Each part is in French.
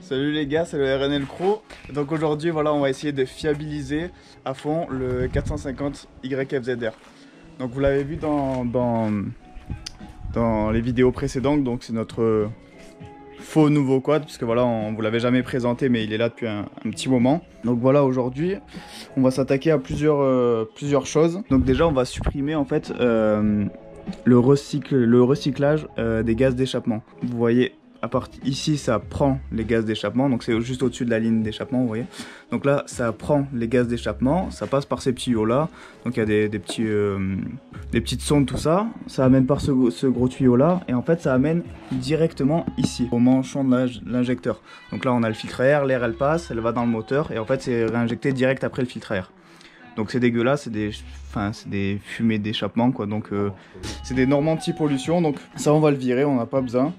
Salut les gars, c'est le RNL Crew. Donc aujourd'hui, voilà, on va essayer de fiabiliser à fond le 450 YFZR. Donc vous l'avez vu dans les vidéos précédentes, donc c'est notre faux nouveau quad, puisque voilà, on vous l'avait jamais présenté, mais il est là depuis un petit moment. Donc voilà, aujourd'hui, on va s'attaquer à plusieurs choses. Donc déjà, on va supprimer en fait le recyclage des gaz d'échappement. Vous voyez, ici ça prend les gaz d'échappement, donc c'est juste au-dessus de la ligne d'échappement, vous voyez. Donc là ça prend les gaz d'échappement, ça passe par ces petits tuyaux là, donc il y a des petites sondes, tout ça, ça amène par ce gros tuyau là, et en fait ça amène directement ici, au manchon de l'injecteur. Donc là on a le filtre à air, l'air elle passe, elle va dans le moteur, et en fait c'est réinjecté direct après le filtre à air. Donc c'est dégueulasse, c'est des fumées d'échappement quoi, donc c'est des normes anti-pollution, donc ça on va le virer, on n'a pas besoin.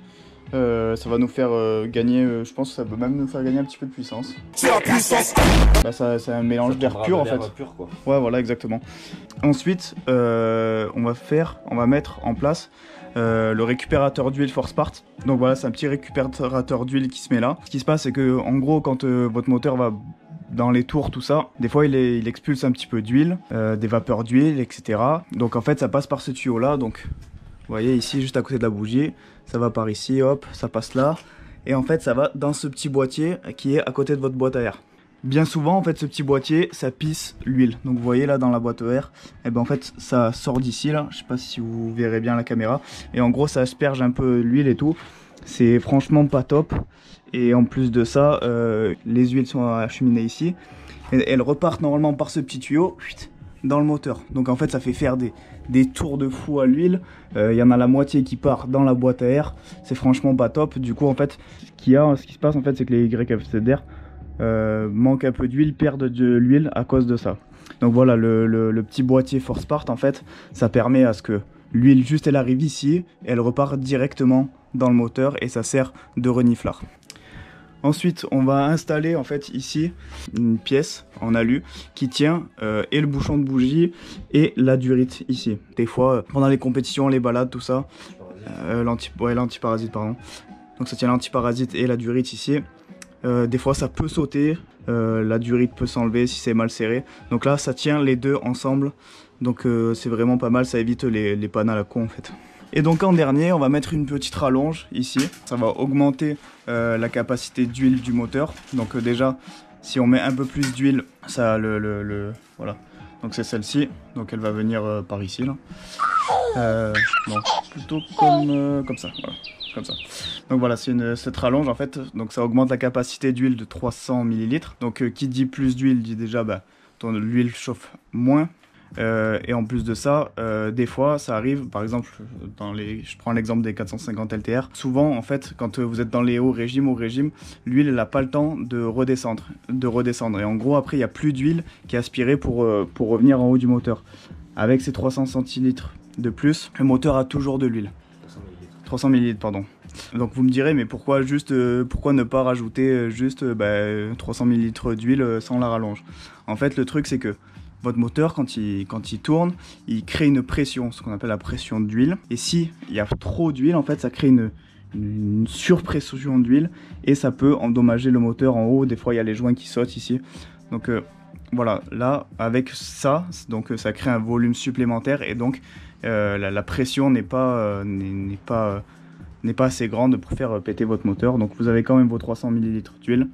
Ça va nous faire gagner, je pense que ça peut même nous faire gagner un petit peu de puissance. Bah c'est un mélange d'air pur en fait. Pur, quoi. Ouais voilà exactement. Ensuite on va mettre en place le récupérateur d'huile Force Part. Donc voilà, c'est un petit récupérateur d'huile qui se met là. Ce qui se passe c'est que en gros quand votre moteur va dans les tours, tout ça, des fois il expulse un petit peu d'huile, des vapeurs d'huile, etc. Donc en fait ça passe par ce tuyau là, donc vous voyez ici juste à côté de la bougie, ça va par ici, hop, ça passe là, et en fait ça va dans ce petit boîtier qui est à côté de votre boîte à air. Bien souvent en fait ce petit boîtier ça pisse l'huile, donc vous voyez là dans la boîte à air, et ben en fait ça sort d'ici là, je sais pas si vous verrez bien la caméra, et en gros ça asperge un peu l'huile et tout, c'est franchement pas top, et en plus de ça les huiles sont acheminées ici, et elles repartent normalement par ce petit tuyau dans le moteur, donc en fait ça fait faire des tours de fou à l'huile. Il y en a la moitié qui part dans la boîte à air, c'est franchement pas top. Du coup en fait ce qui se passe en fait c'est que les YFZR manquent un peu d'huile, perdent de l'huile à cause de ça. Donc voilà, le petit boîtier Force Part en fait ça permet à ce que l'huile juste elle arrive ici et elle repart directement dans le moteur, et ça sert de reniflard. Ensuite, on va installer en fait ici une pièce en alu qui tient et le bouchon de bougie et la durite ici. Des fois, pendant les compétitions, les balades, tout ça, l'antiparasite, pardon. Donc ça tient l'antiparasite et la durite ici. Des fois, ça peut sauter, la durite peut s'enlever si c'est mal serré. Donc là, ça tient les deux ensemble. Donc c'est vraiment pas mal, ça évite les pannes à la con en fait. Et donc en dernier, on va mettre une petite rallonge ici. Ça va augmenter la capacité d'huile du moteur. Donc déjà, si on met un peu plus d'huile, ça voilà. Donc c'est celle-ci. Donc elle va venir par ici là. Non, plutôt comme ça. Voilà, comme ça. Donc voilà, c'est cette rallonge en fait. Donc ça augmente la capacité d'huile de 300 ml. Donc qui dit plus d'huile dit déjà l'huile chauffe moins. Et en plus de ça, des fois ça arrive, par exemple je prends l'exemple des 450 LTR, souvent en fait quand vous êtes dans les hauts régimes, l'huile elle n'a pas le temps de redescendre, et en gros après il n'y a plus d'huile qui est aspirée pour revenir en haut du moteur. Avec ces 300 centilitres de plus, le moteur a toujours de l'huile. 300 ml pardon. Donc vous me direz mais pourquoi ne pas rajouter juste 300 ml d'huile sans la rallonge. En fait le truc c'est que votre moteur, quand il tourne, il crée une pression, ce qu'on appelle la pression d'huile. Et si il y a trop d'huile, en fait, ça crée une surpression d'huile et ça peut endommager le moteur en haut. Des fois, il y a les joints qui sautent ici. Donc voilà, là, avec ça, donc ça crée un volume supplémentaire et donc la pression n'est pas assez grande pour faire péter votre moteur. Donc vous avez quand même vos 300 ml d'huile.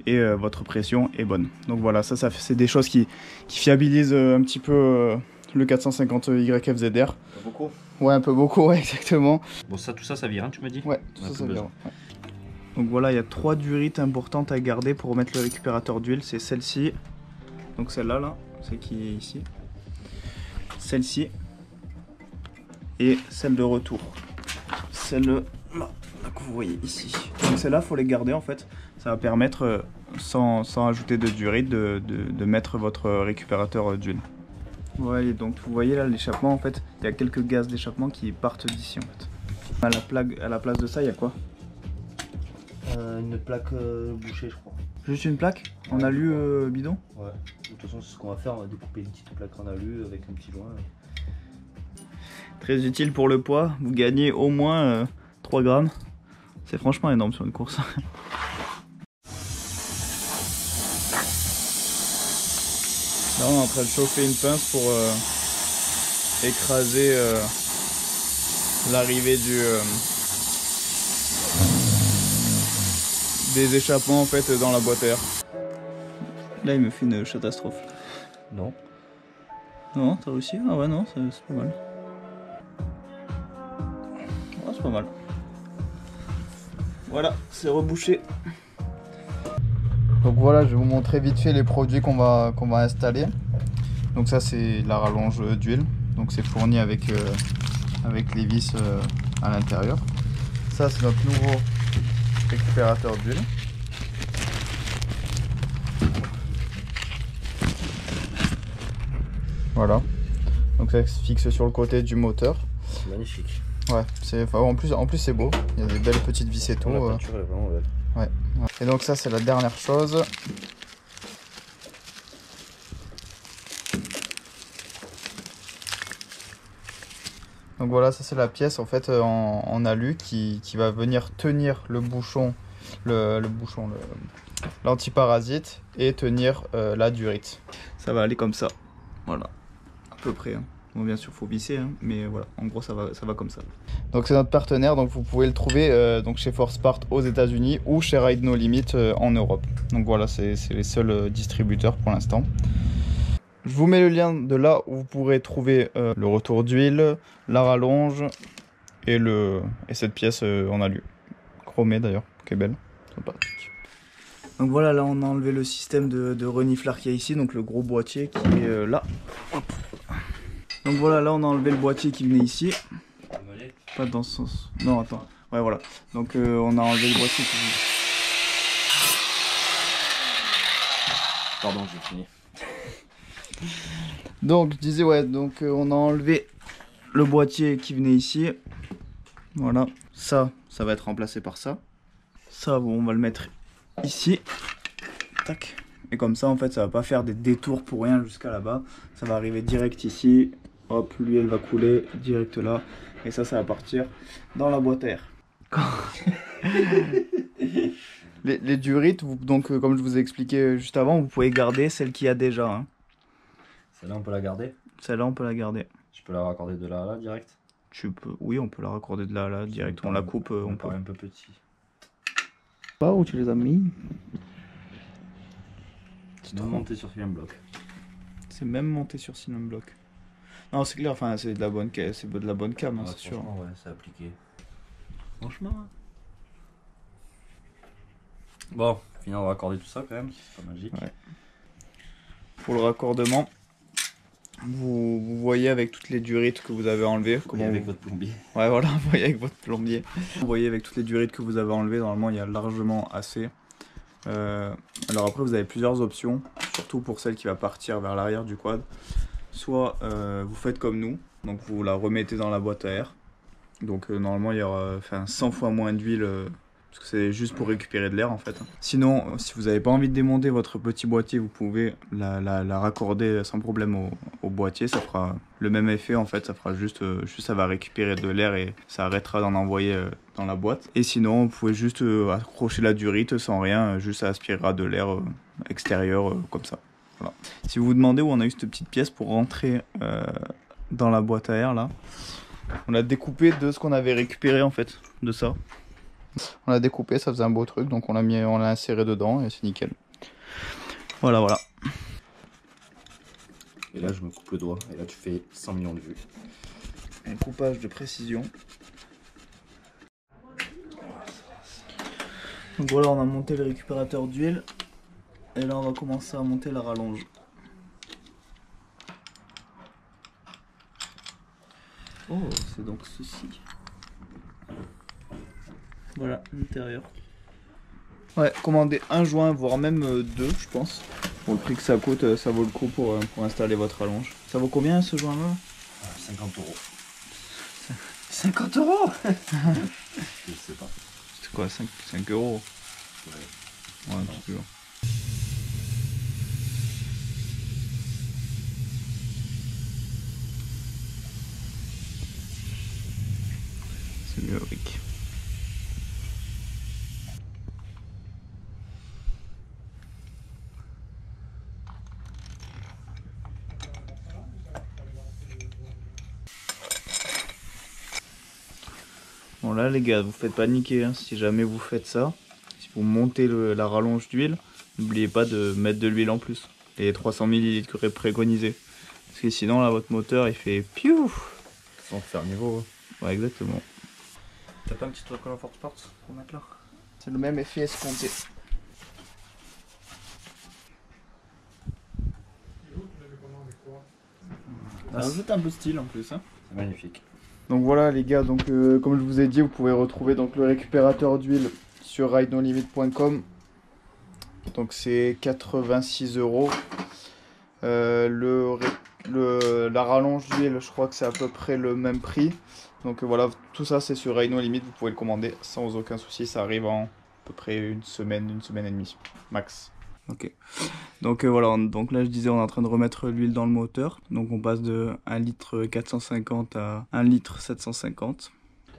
Et votre pression est bonne. Donc voilà, ça c'est des choses qui fiabilisent un petit peu le 450 YFZR. Pas beaucoup. Ouais, un peu beaucoup, ouais, exactement. Bon, tout ça, ça vire, hein, tu m'as dit. Ouais, tout ça vire. Ouais. Donc voilà, il y a 3 durites importantes à garder pour remettre le récupérateur d'huile. C'est celle-ci, donc celle-là, là, celle qui est ici, celle-ci, et celle de retour. Celle-là que vous voyez ici. Donc celle-là, faut les garder en fait. Ça va permettre, sans ajouter de durite, de mettre votre récupérateur d'huile. Ouais, donc vous voyez là l'échappement en fait, il y a quelques gaz d'échappement qui partent d'ici en fait. À la place de ça, il y a quoi? Une plaque bouchée, je crois. Juste une plaque en alu bidon? Ouais, de toute façon c'est ce qu'on va faire, on va découper une petite plaque en alu avec un petit joint. Très utile pour le poids, vous gagnez au moins 3 grammes. C'est franchement énorme sur une course. Là on est en train de chauffer une pince pour écraser l'arrivée des échappements en fait dans la boîte à air. Là il me fait une catastrophe. Non. Non, t'as réussi? Ah ouais non, c'est pas mal. Ouais, c'est pas mal. Voilà, c'est rebouché. Donc voilà, je vais vous montrer vite fait les produits qu'on va installer. Donc ça c'est la rallonge d'huile. Donc c'est fourni avec les vis à l'intérieur. Ça c'est notre nouveau récupérateur d'huile. Voilà. Donc ça se fixe sur le côté du moteur. C'est magnifique. Ouais, en plus c'est beau. Il y a des belles petites vis et tout. La peinture est vraiment belle. Ouais. Et donc ça c'est la dernière chose. Donc voilà, ça c'est la pièce en fait en alu qui va venir tenir le bouchon, l'antiparasite et tenir la durite. Ça va aller comme ça, voilà, à peu près. Hein. Bon, bien sûr, faut visser, hein, mais voilà, en gros ça va comme ça. Donc c'est notre partenaire, donc vous pouvez le trouver donc chez Forcepart aux États-Unis ou chez Ride No Limit en Europe. Donc voilà, c'est les seuls distributeurs pour l'instant. Je vous mets le lien de là où vous pourrez trouver le retour d'huile, la rallonge et cette pièce en alu. Chromée d'ailleurs, qui est belle. Sympathique. Donc voilà, là on a enlevé le système de reniflard qu'il y a ici, donc le gros boîtier qui est là. Hop. Donc voilà, là on a enlevé le boîtier qui venait ici. Pas dans ce sens. Non, attends. Ouais, voilà. Donc on a enlevé le boîtier qui venait. Pardon, j'ai fini. Donc je disais ouais, donc on a enlevé le boîtier qui venait ici. Voilà, ça va être remplacé par ça. Ça bon, on va le mettre ici. Tac. Et comme ça en fait ça va pas faire des détours pour rien jusqu'à là-bas. Ça va arriver direct ici. Hop, l'huile va couler direct là. Et ça va partir dans la boîte à air. les durites, donc comme je vous ai expliqué juste avant, vous pouvez garder celle qu'il y a déjà. Hein. Celle-là, on peut la garder? Celle-là, on peut la garder. Je peux la raccorder de là à là, direct? Tu peux... Oui, on peut la raccorder de là à là, direct. On la coupe, on peut. Un peu petit. Pas où tu les as mis? C'est même monté sur film bloc. C'est même monté sur Cinnamon Block. Non, c'est clair, enfin, c'est de la bonne cam, hein, c'est sûr. Ouais, c'est appliqué. Franchement. Hein. Bon, finalement, on va raccorder tout ça quand même, c'est pas magique. Ouais. Pour le raccordement, vous voyez avec toutes les durites que vous avez enlevées. Vous voyez avec votre plombier. Ouais, voilà, vous voyez avec votre plombier. Vous voyez avec toutes les durites que vous avez enlevées, normalement il y a largement assez. Alors après vous avez plusieurs options, surtout pour celle qui va partir vers l'arrière du quad. Soit vous faites comme nous, donc vous la remettez dans la boîte à air. Donc normalement il y aura 100 fois moins d'huile, parce que c'est juste pour récupérer de l'air en fait. Sinon, si vous n'avez pas envie de démonter votre petit boîtier, vous pouvez la raccorder sans problème au boîtier. Ça fera le même effet en fait, ça fera juste ça va récupérer de l'air et ça arrêtera d'en envoyer dans la boîte. Et sinon, vous pouvez juste accrocher la durite sans rien, juste ça aspirera de l'air extérieur comme ça. Voilà. Si vous vous demandez où on a eu cette petite pièce pour rentrer dans la boîte à air là, on l'a découpé de ce qu'on avait récupéré en fait, de ça. On l'a découpé, ça faisait un beau truc, donc on l'a inséré dedans et c'est nickel. Voilà, voilà. Et là je me coupe le doigt, et là tu fais 100 millions de vues. Un coupage de précision. Donc voilà, on a monté le récupérateur d'huile. Et là on va commencer à monter la rallonge. Oh, c'est donc ceci. Voilà, l'intérieur. Ouais, commander un joint, voire même deux, je pense. Pour le prix que ça coûte, ça vaut le coup pour installer votre rallonge. Ça vaut combien ce joint-là? 50 €. 50 €? Je sais pas. C'est quoi, 5 €? Ouais, un petit peu. C'est mieux avec. Bon là les gars, vous faites paniquer hein, si jamais vous faites ça. Si vous montez la rallonge d'huile, n'oubliez pas de mettre de l'huile en plus. Les 300 ml que préconisé. Parce que sinon là votre moteur il fait piou. Sans faire niveau. Ouais exactement. T'as pas un petit autocollant Ford Sport pour mettre là? C'est le même effet escompté. Ça rajoute un peu de style en plus hein. C'est magnifique. Donc voilà les gars, donc comme je vous ai dit, vous pouvez retrouver donc le récupérateur d'huile sur ridenonlimit.com. Donc c'est 86 €. La rallonge d'huile, je crois que c'est à peu près le même prix. Donc voilà, tout ça c'est sur Ride No Limit, vous pouvez le commander sans aucun souci. Ça arrive en à peu près une semaine et demie max. Ok. Donc voilà, donc là je disais on est en train de remettre l'huile dans le moteur. Donc on passe de 1 litre 450 à 1 litre 750.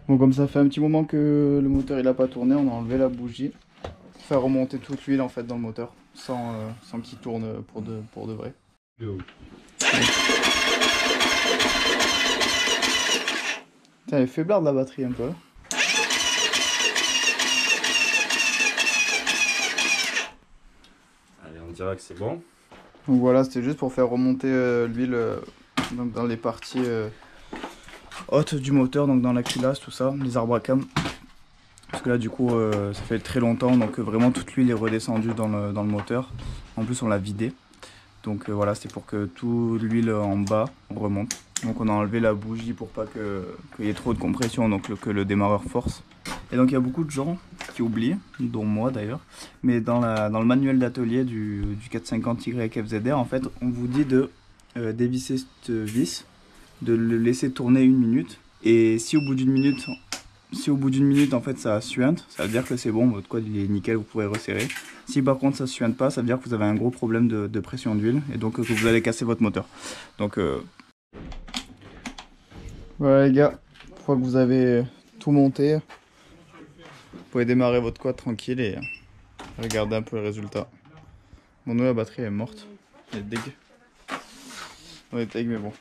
Bon, comme ça fait un petit moment que le moteur il a pas tourné, on a enlevé la bougie. Pour faire remonter toute l'huile en fait dans le moteur sans qu'il tourne pour de vrai. Putain, elle est faiblarde la batterie un peu. Allez, on dirait que c'est bon. Donc voilà, c'était juste pour faire remonter l'huile donc dans les parties hautes du moteur, donc dans la culasse, tout ça, les arbres à cam. Parce que là du coup ça fait très longtemps, donc vraiment toute l'huile est redescendue dans le moteur. En plus on l'a vidé. Donc voilà, c'est pour que toute l'huile en bas remonte. Donc on a enlevé la bougie pour pas qu'il y ait trop de compression, donc que le démarreur force. Et donc il y a beaucoup de gens qui oublient, dont moi d'ailleurs, mais dans le manuel d'atelier du 450YFZR, en fait, on vous dit de dévisser cette vis, de le laisser tourner 1 minute, et si au bout d'une minute, en fait ça suinte, ça veut dire que c'est bon, votre quad il est nickel, vous pouvez resserrer. Si par contre ça ne suinte pas, ça veut dire que vous avez un gros problème de pression d'huile, et donc que vous allez casser votre moteur. Donc voilà les gars, une fois que vous avez tout monté, vous pouvez démarrer votre quad tranquille et regarder un peu le résultat. Bon, nous la batterie elle est morte, elle est dégueu. On est deg mais bon.